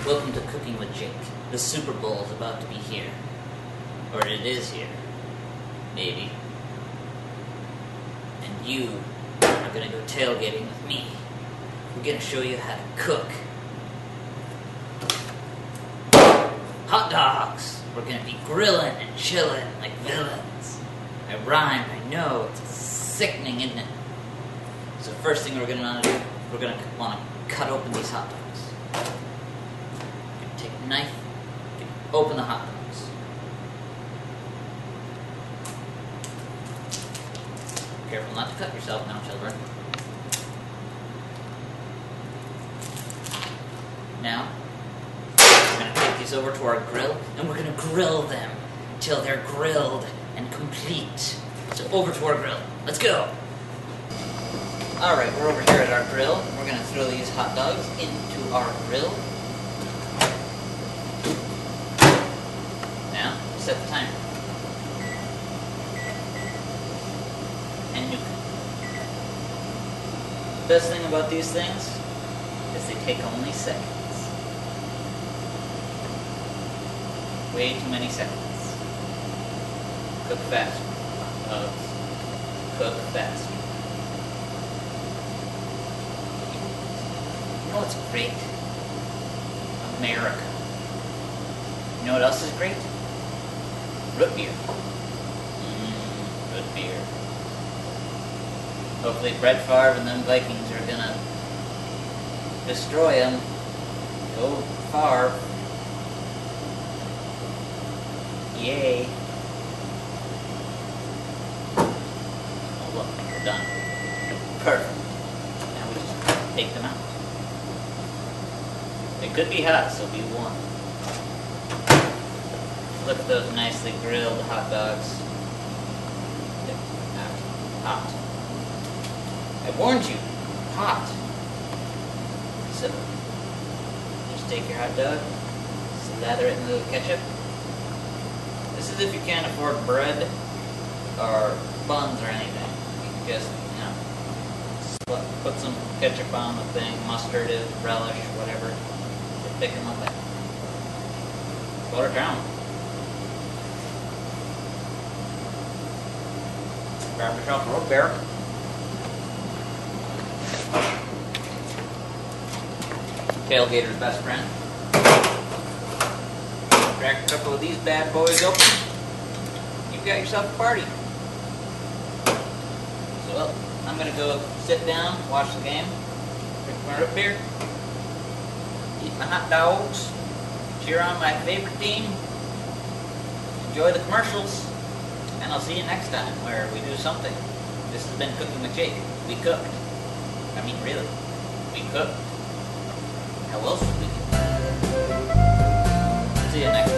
Welcome to Cooking with Jake. The Super Bowl is about to be here. Or it is here. Maybe. And you are gonna go tailgating with me. We're gonna show you how to cook. Hot dogs! We're gonna be grilling and chilling like villains. I rhyme, I know, it's sickening, isn't it? So first thing we're gonna wanna do, we're gonna wanna cut open these hot dogs. Take a knife, open the hot dogs. Careful not to cut yourself now, children. Now, we're going to take these over to our grill, and we're going to grill them till they're grilled and complete. So over to our grill. Let's go! Alright, we're over here at our grill. We're going to throw these hot dogs into our grill. Now, set the timer. And nuke. The best thing about these things is they take only seconds. Way too many seconds. Cook faster. Cook faster. You know what's great? America. You know what else is great? Root beer. Root beer. Hopefully Brett Favre and them Vikings are gonna destroy them. Go Favre. Yay. Oh look, we're done. Perfect. Now we just take them out. It could be hot, so be warned. Look at those nicely grilled hot dogs. Hot. I warned you. Hot. So, just take your hot dog, slather it in a little ketchup. This is if you can't afford bread or buns or anything. You can just, put some ketchup on the thing, mustard, relish, whatever. Just pick them up there. Water down. Grab yourself a root beer. Tailgater's best friend. Crack a couple of these bad boys open. You've got yourself a party. So, well, I'm gonna go sit down, watch the game, drink my root beer, eat my hot dogs, cheer on my favorite team, enjoy the commercials, and I'll see you next time where we do something. This has been Cooking with Jake. We cooked. I mean, really, we cooked. How else would we do? See you next time.